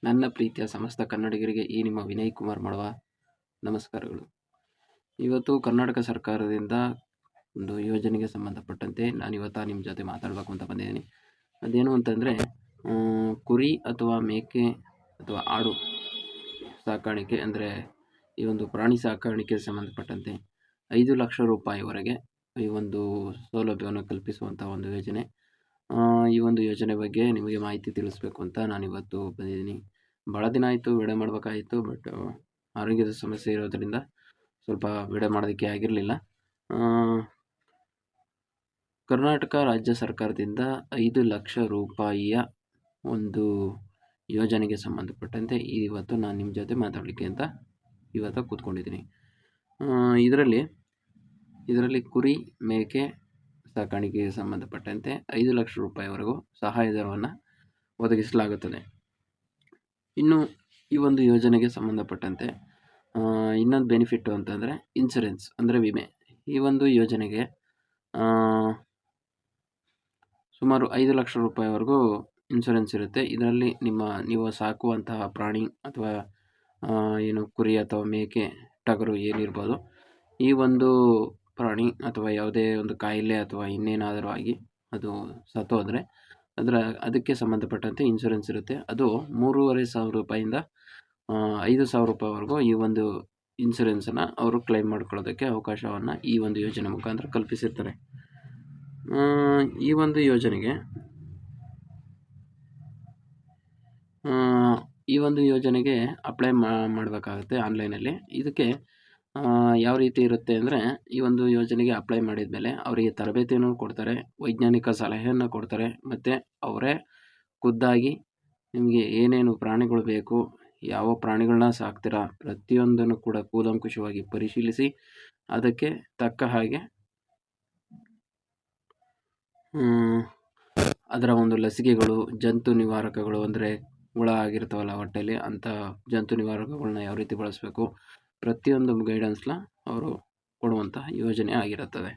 ನನ್ನ ಪ್ರೀತಿಯ ಸಮಸ್ತ ಕನ್ನಡಿಗರಿಗೆ ಈ ನಿಮ್ಮ ವಿನಯ್ ಕುಮಾರ್ ಮಾಡುವ ನಮಸ್ಕಾರಗಳು. ಇವತ್ತು ಕರ್ನಾಟಕ ಸರ್ಕಾರದಿಂದ ಒಂದು ಯೋಜನೆಗೆ ಸಂಬಂಧಪಟ್ಟಂತೆ ನಾನಿವತ್ತು ನಿಮ್ಮ ಜೊತೆ ಮಾತಾಡಬೇಕು ಅಂತ ಬಂದಿದ್ದೀನಿ. ಅದೇನು ಅಂತಂದರೆ, ಕುರಿ ಅಥವಾ ಮೇಕೆ ಅಥವಾ ಆಡು ಸಾಕಾಣಿಕೆ ಅಂದರೆ ಈ ಒಂದು ಪ್ರಾಣಿ ಸಾಕಾಣಿಕೆಗೆ ಸಂಬಂಧಪಟ್ಟಂತೆ 5 ಲಕ್ಷ ರೂಪಾಯಿವರೆಗೆ ಈ ಒಂದು ಸೌಲಭ್ಯವನ್ನು ಕಲ್ಪಿಸುವಂಥ ಒಂದು ಯೋಜನೆ. ಈ ಒಂದು ಯೋಜನೆ ಬಗ್ಗೆ ನಿಮಗೆ ಮಾಹಿತಿ ತಿಳಿಸ್ಬೇಕು ಅಂತ ನಾನಿವತ್ತು ಬಂದಿದ್ದೀನಿ. ಭಾಳ ದಿನ ಆಯಿತು ವಿಡಿಯೋ ಮಾಡಬೇಕಾಗಿತ್ತು, ಬಟ್ ಆರೋಗ್ಯದ ಸಮಸ್ಯೆ ಇರೋದರಿಂದ ಸ್ವಲ್ಪ ವಿಡಿಯೋ ಮಾಡೋದಕ್ಕೆ ಆಗಿರಲಿಲ್ಲ. ಕರ್ನಾಟಕ ರಾಜ್ಯ ಸರ್ಕಾರದಿಂದ 5 ಲಕ್ಷ ರೂಪಾಯಿಯ ಒಂದು ಯೋಜನೆಗೆ ಸಂಬಂಧಪಟ್ಟಂತೆ ಇವತ್ತು ನಾನು ನಿಮ್ಮ ಜೊತೆ ಮಾತಾಡಲಿಕ್ಕೆ ಅಂತ ಇವತ್ತು ಕೂತ್ಕೊಂಡಿದ್ದೀನಿ. ಇದರಲ್ಲಿ ಕುರಿ ಮೇಕೆ ಸಾಕಾಣಿಕೆಗೆ ಸಂಬಂಧಪಟ್ಟಂತೆ 5 ಲಕ್ಷ ರೂಪಾಯಿವರೆಗೂ ಸಹಾಯಧನವನ್ನು ಒದಗಿಸಲಾಗುತ್ತದೆ. ಇನ್ನು ಈ ಒಂದು ಯೋಜನೆಗೆ ಸಂಬಂಧಪಟ್ಟಂತೆ ಇನ್ನೊಂದು ಬೆನಿಫಿಟ್ಟು ಅಂತಂದರೆ ಇನ್ಸುರೆನ್ಸ್ ಅಂದರೆ ವಿಮೆ. ಈ ಒಂದು ಯೋಜನೆಗೆ ಸುಮಾರು 5 ಲಕ್ಷ ರೂಪಾಯಿವರೆಗೂ ಇನ್ಸುರೆನ್ಸ್ ಇರುತ್ತೆ. ಇದರಲ್ಲಿ ನೀವು ಸಾಕುವಂತಹ ಪ್ರಾಣಿ ಅಥವಾ ಏನು ಕುರಿ ಅಥವಾ ಮೇಕೆ ಟಗರು ಏನಿರ್ಬೋದು, ಈ ಒಂದು ಪ್ರಾಣಿ ಅಥವಾ ಯಾವುದೇ ಒಂದು ಕಾಯಿಲೆ ಅಥವಾ ಇನ್ನೇನಾದರೂ ಆಗಿ ಅದು ಸತ್ತೋದರೆ ಅದಕ್ಕೆ ಸಂಬಂಧಪಟ್ಟಂತೆ ಇನ್ಶೂರೆನ್ಸ್ ಇರುತ್ತೆ. ಅದು 3,500 ರೂಪಾಯಿಂದ 5,000 ರೂಪಾಯಿವರೆಗೂ ಈ ಒಂದು ಇನ್ಶೂರೆನ್ಸನ್ನು ಅವರು ಕ್ಲೈಮ್ ಮಾಡ್ಕೊಳ್ಳೋದಕ್ಕೆ ಅವಕಾಶವನ್ನು ಈ ಒಂದು ಯೋಜನೆ ಮುಖಾಂತರ ಕಲ್ಪಿಸಿರ್ತಾರೆ. ಈ ಒಂದು ಯೋಜನೆಗೆ ಅಪ್ಲೈ ಮಾಡಬೇಕಾಗುತ್ತೆ ಆನ್ಲೈನಲ್ಲಿ. ಇದಕ್ಕೆ ಯಾವ ರೀತಿ ಇರುತ್ತೆ ಅಂದರೆ, ಈ ಒಂದು ಯೋಜನೆಗೆ ಅಪ್ಲೈ ಮಾಡಿದ ಮೇಲೆ ಅವರಿಗೆ ತರಬೇತಿಯನ್ನು ಕೊಡ್ತಾರೆ, ವೈಜ್ಞಾನಿಕ ಸಲಹೆಯನ್ನು ಕೊಡ್ತಾರೆ, ಮತ್ತು ಅವರೇ ಖುದ್ದಾಗಿ ನಿಮಗೆ ಏನೇನು ಪ್ರಾಣಿಗಳು ಬೇಕು, ಯಾವ ಪ್ರಾಣಿಗಳನ್ನ ಸಾಕ್ತೀರಾ ಪ್ರತಿಯೊಂದನ್ನು ಕೂಡ ಕೂಲಂಕುಷವಾಗಿ ಪರಿಶೀಲಿಸಿ ಅದಕ್ಕೆ ತಕ್ಕ ಹಾಗೆ ಅದರ ಒಂದು ಲಸಿಕೆಗಳು, ಜಂತು ನಿವಾರಕಗಳು ಅಂದರೆ ಹುಳ ಆಗಿರ್ತಾವಲ್ಲ ಹೊಟ್ಟೆಯಲ್ಲಿ, ಅಂಥ ಜಂತು ನಿವಾರಕಗಳನ್ನ ಯಾವ ರೀತಿ ಬಳಸಬೇಕು ಪ್ರತಿಯೊಂದು ಗೈಡೆನ್ಸ್ನ ಅವರು ಕೊಡುವಂಥ ಯೋಜನೆ ಆಗಿರುತ್ತದೆ.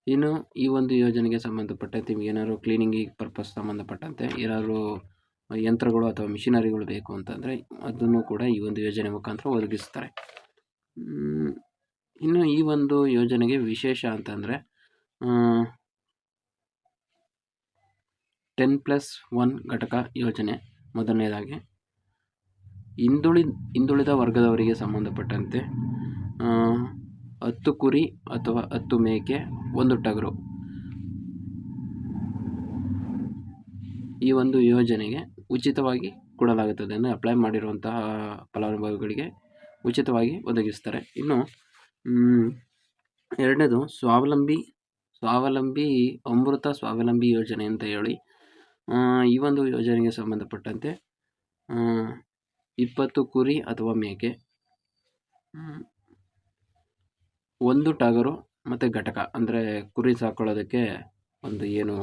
ಇನ್ನು ಈ ಒಂದು ಯೋಜನೆಗೆ ಸಂಬಂಧಪಟ್ಟಂತೆ ಏನಾದರೂ ಕ್ಲೀನಿಂಗಿಗೆ ಪರ್ಪಸ್ ಸಂಬಂಧಪಟ್ಟಂತೆ ಏನಾದರೂ ಯಂತ್ರಗಳು ಅಥವಾ ಮಿಷಿನರಿಗಳು ಬೇಕು ಅಂತಂದರೆ ಅದನ್ನು ಕೂಡ ಈ ಒಂದು ಯೋಜನೆ ಮುಖಾಂತರ ಒದಗಿಸ್ತಾರೆ. ಇನ್ನು ಈ ಒಂದು ಯೋಜನೆಗೆ ವಿಶೇಷ ಅಂತಂದರೆ 10+1 ಘಟಕ ಯೋಜನೆ. ಮೊದಲನೇದಾಗಿ ಹಿಂದುಳಿದ ವರ್ಗದವರಿಗೆ ಸಂಬಂಧಪಟ್ಟಂತೆ 10 ಕುರಿ ಅಥವಾ 10 ಮೇಕೆ 1 ಟಗರು ಈ ಒಂದು ಯೋಜನೆಗೆ ಉಚಿತವಾಗಿ ಕೊಡಲಾಗುತ್ತದೆ. ಅಂದರೆ ಅಪ್ಲೈ ಮಾಡಿರುವಂತಹ ಫಲಾನುಭವಿಗಳಿಗೆ ಉಚಿತವಾಗಿ ಒದಗಿಸ್ತಾರೆ. ಇನ್ನು ಎರಡನೇದು ಸ್ವಾವಲಂಬಿ ಅಮೃತ ಸ್ವಾವಲಂಬಿ ಯೋಜನೆ ಅಂತ ಹೇಳಿ, ಈ ಒಂದು ಯೋಜನೆಗೆ ಸಂಬಂಧಪಟ್ಟಂತೆ 20 ಕುರಿ ಅಥವಾ ಮೇಕೆ, 1 ಟಗರು ಮತ್ತು ಘಟಕ ಅಂದರೆ ಕುರಿ ಸಾಕೊಳ್ಳೋದಕ್ಕೆ ಒಂದು ಏನು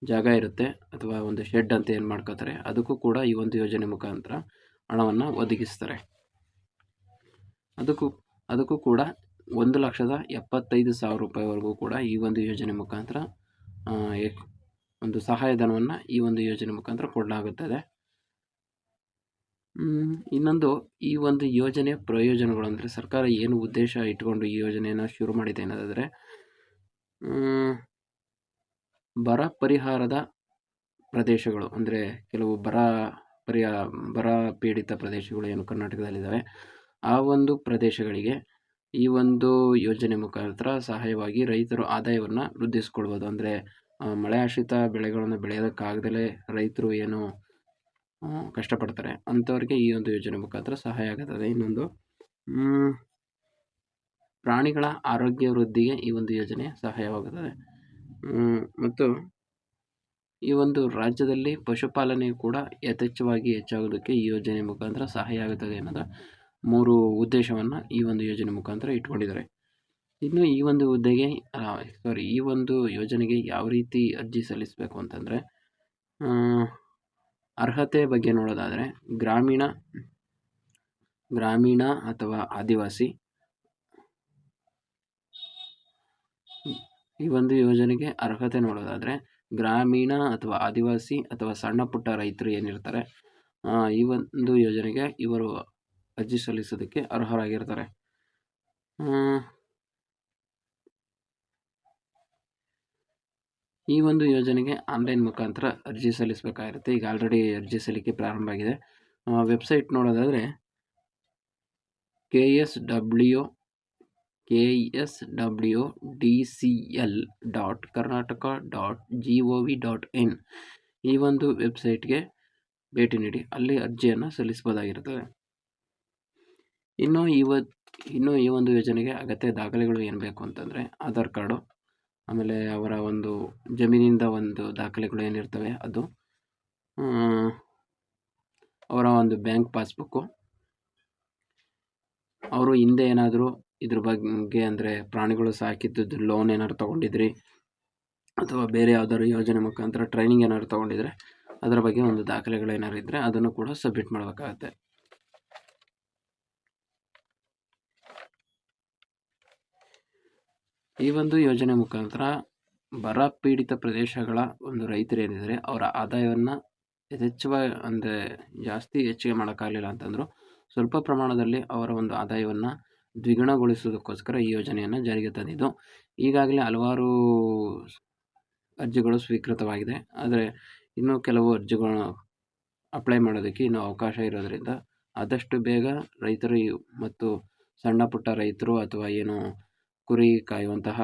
ಜಾಗ ಇರುತ್ತೆ ಅಥವಾ ಒಂದು ಶೆಡ್ ಅಂತ ಏನು ಮಾಡ್ಕೋತಾರೆ, ಅದಕ್ಕೂ ಕೂಡ ಈ ಒಂದು ಯೋಜನೆ ಮುಖಾಂತರ ಹಣವನ್ನು ಒದಗಿಸ್ತಾರೆ. ಅದಕ್ಕೂ ಕೂಡ 1,75,000 ರೂಪಾಯಿವರೆಗೂ ಕೂಡ ಈ ಒಂದು ಯೋಜನೆ ಮುಖಾಂತರ ಒಂದು ಸಹಾಯಧನವನ್ನು ಈ ಒಂದು ಯೋಜನೆ ಮುಖಾಂತರ ಕೊಡಲಾಗುತ್ತದೆ. ಇನ್ನೊಂದು, ಈ ಒಂದು ಯೋಜನೆಯ ಪ್ರಯೋಜನಗಳು ಅಂದರೆ ಸರ್ಕಾರ ಏನು ಉದ್ದೇಶ ಇಟ್ಕೊಂಡು ಈ ಯೋಜನೆಯನ್ನು ಶುರು ಮಾಡಿದೆ ಅನ್ನೋದಾದರೆ, ಬರ ಪರಿಹಾರದ ಪ್ರದೇಶಗಳು ಅಂದರೆ ಕೆಲವು ಬರ ಪೀಡಿತ ಪ್ರದೇಶಗಳು ಏನು ಕರ್ನಾಟಕದಲ್ಲಿದ್ದಾವೆ, ಆ ಒಂದು ಪ್ರದೇಶಗಳಿಗೆ ಈ ಒಂದು ಯೋಜನೆ ಮುಖಾಂತರ ಸಹಾಯವಾಗಿ ರೈತರು ಆದಾಯವನ್ನು ವೃದ್ಧಿಸ್ಕೊಳ್ಬೋದು. ಅಂದರೆ ಮಳೆ ಆಶ್ರಿತ ಬೆಳೆಗಳನ್ನು ಬೆಳೆಯೋದಕ್ಕಾಗದಲೇ ರೈತರು ಏನು ಕಷ್ಟಪಡ್ತಾರೆ ಅಂಥವ್ರಿಗೆ ಈ ಒಂದು ಯೋಜನೆ ಮುಖಾಂತರ ಸಹಾಯ ಆಗುತ್ತದೆ. ಇನ್ನೊಂದು, ಪ್ರಾಣಿಗಳ ಆರೋಗ್ಯ ವೃದ್ಧಿಗೆ ಈ ಒಂದು ಯೋಜನೆ ಸಹಾಯವಾಗುತ್ತದೆ. ಮತ್ತು ಈ ಒಂದು ರಾಜ್ಯದಲ್ಲಿ ಪಶುಪಾಲನೆ ಕೂಡ ಯಥೇಚ್ಛವಾಗಿ ಹೆಚ್ಚಾಗೋದಕ್ಕೆ ಈ ಯೋಜನೆ ಮುಖಾಂತರ ಸಹಾಯ ಆಗುತ್ತದೆ ಅನ್ನೋದು 3 ಉದ್ದೇಶವನ್ನು ಈ ಒಂದು ಯೋಜನೆ ಮುಖಾಂತರ ಇಟ್ಕೊಂಡಿದ್ದಾರೆ. ಇನ್ನು ಈ ಒಂದು ಯೋಜನೆಗೆ ಯಾವ ರೀತಿ ಅರ್ಜಿ ಸಲ್ಲಿಸಬೇಕು ಅಂತಂದರೆ, ಅರ್ಹತೆ ಬಗ್ಗೆ ನೋಡೋದಾದರೆ ಗ್ರಾಮೀಣ ಅಥವಾ ಆದಿವಾಸಿ ಈ ಒಂದು ಯೋಜನೆಗೆ ಅರ್ಹತೆ ನೋಡೋದಾದರೆ ಗ್ರಾಮೀಣ ಅಥವಾ ಆದಿವಾಸಿ ಅಥವಾ ಸಣ್ಣ ಪುಟ್ಟ ರೈತರು ಏನಿರ್ತಾರೆ ಈ ಒಂದು ಯೋಜನೆಗೆ ಇವರು ಅರ್ಜಿ ಸಲ್ಲಿಸೋದಕ್ಕೆ ಅರ್ಹರಾಗಿರ್ತಾರೆ. ಈ ಒಂದು ಯೋಜನೆಗೆ ಆನ್ಲೈನ್ ಮುಖಾಂತರ ಅರ್ಜಿ ಸಲ್ಲಿಸಬೇಕಾಗಿರುತ್ತೆ. ಈಗ ಆಲ್ರೆಡಿ ಅರ್ಜಿ ಸಲ್ಲಿಕೆ ಪ್ರಾರಂಭ ಆಗಿದೆ. ವೆಬ್ಸೈಟ್ ನೋಡೋದಾದರೆ KSWDCL.Karnataka.gov.in ಈ ಒಂದು ವೆಬ್ಸೈಟ್ಗೆ ಭೇಟಿ ನೀಡಿ ಅಲ್ಲಿ ಅರ್ಜಿಯನ್ನು ಸಲ್ಲಿಸಬಹುದಾಗಿರುತ್ತದೆ. ಇನ್ನು ಈ ಒಂದು ಯೋಜನೆಗೆ ಅಗತ್ಯ ದಾಖಲೆಗಳು ಏನು ಬೇಕು ಅಂತಂದರೆ ಆಧಾರ್ ಕಾರ್ಡು, ಆಮೇಲೆ ಅವರ ಒಂದು ಜಮೀನಿಂದ ಒಂದು ದಾಖಲೆಗಳು ಏನಿರ್ತವೆ ಅದು, ಅವರ ಒಂದು ಬ್ಯಾಂಕ್ ಪಾಸ್ಬುಕ್ಕು, ಅವರು ಹಿಂದೆ ಏನಾದರೂ ಇದ್ರ ಬಗ್ಗೆ ಅಂದರೆ ಪ್ರಾಣಿಗಳು ಸಾಕಿದ್ದು ಲೋನ್ ಏನಾದ್ರು ತೊಗೊಂಡಿದ್ರಿ ಅಥವಾ ಬೇರೆ ಯಾವ್ದಾದ್ರು ಯೋಜನೆ ಮುಖಾಂತರ ಟ್ರೈನಿಂಗ್ ಏನಾದ್ರು ತೊಗೊಂಡಿದ್ರೆ ಅದರ ಬಗ್ಗೆ ಒಂದು ದಾಖಲೆಗಳು ಏನಾದ್ರು ಇದ್ದರೆ ಅದನ್ನು ಕೂಡ ಸಬ್ಮಿಟ್ ಮಾಡಬೇಕಾಗತ್ತೆ. ಈ ಒಂದು ಯೋಜನೆ ಮುಖಾಂತರ ಬರ ಪೀಡಿತ ಪ್ರದೇಶಗಳ ಒಂದು ರೈತರು ಏನಿದ್ದಾರೆ ಅವರ ಆದಾಯವನ್ನು ಅಂದರೆ ಜಾಸ್ತಿ ಹೆಚ್ಚಿಗೆ ಮಾಡೋಕ್ಕಾಗಲಿಲ್ಲ ಅಂತಂದರೂ ಸ್ವಲ್ಪ ಪ್ರಮಾಣದಲ್ಲಿ ಅವರ ಒಂದು ಆದಾಯವನ್ನು ದ್ವಿಗುಣಗೊಳಿಸೋದಕ್ಕೋಸ್ಕರ ಈ ಯೋಜನೆಯನ್ನು ಜಾರಿಗೆ ತಂದಿದ್ದು. ಈಗಾಗಲೇ ಹಲವಾರು ಅರ್ಜಿಗಳು ಸ್ವೀಕೃತವಾಗಿದೆ. ಆದರೆ ಇನ್ನೂ ಕೆಲವು ಅರ್ಜಿಗಳು ಅಪ್ಲೈ ಮಾಡೋದಕ್ಕೆ ಇನ್ನೂ ಅವಕಾಶ ಇರೋದರಿಂದ ಆದಷ್ಟು ಬೇಗ ರೈತರು ಮತ್ತು ಸಣ್ಣ ಪುಟ್ಟ ರೈತರು ಅಥವಾ ಏನು ಕುರಿ ಕಾಯುವಂತಹ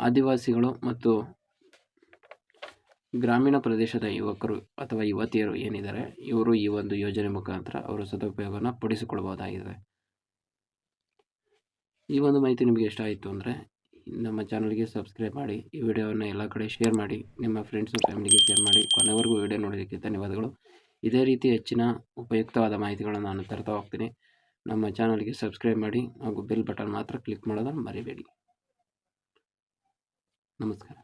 ಆದಿವಾಸಿಗಳು ಮತ್ತು ಗ್ರಾಮೀಣ ಪ್ರದೇಶದ ಯುವಕರು ಅಥವಾ ಯುವತಿಯರು ಏನಿದ್ದಾರೆ ಇವರು ಈ ಒಂದು ಯೋಜನೆ ಮುಖಾಂತರ ಅವರ ಸದುಪಯೋಗವನ್ನು ಪಡಿಸಿಕೊಳ್ಳಬಹುದಾಗಿದೆ. ಈ ಒಂದು ಮಾಹಿತಿ ನಿಮಗೆ ಇಷ್ಟ ಆಯಿತು ಅಂದರೆ ನಮ್ಮ ಚಾನಲ್ಗೆ ಸಬ್ಸ್ಕ್ರೈಬ್ ಮಾಡಿ, ಈ ವಿಡಿಯೋವನ್ನು ಎಲ್ಲ ಕಡೆ ಶೇರ್ ಮಾಡಿ, ನಿಮ್ಮ ಫ್ರೆಂಡ್ಸು ಫ್ಯಾಮಿಲಿಗೆ ಶೇರ್ ಮಾಡಿ. ಕೊನೆವರೆಗೂ ವಿಡಿಯೋ ನೋಡೋದಕ್ಕೆ ಧನ್ಯವಾದಗಳು. ಇದೇ ರೀತಿ ಹೆಚ್ಚಿನ ಉಪಯುಕ್ತವಾದ ಮಾಹಿತಿಗಳನ್ನು ನಾನು ತರ್ತಾ ಹೋಗ್ತೀನಿ. ನಮ್ಮ ಚಾನಲ್ಗೆ ಸಬ್ಸ್ಕ್ರೈಬ್ ಮಾಡಿ ಹಾಗೂ ಬೆಲ್ ಬಟನ್ ಮಾತ್ರ ಕ್ಲಿಕ್ ಮಾಡೋದನ್ನು ಮರಿಬೇಡಿ. ನಮಸ್ಕಾರ.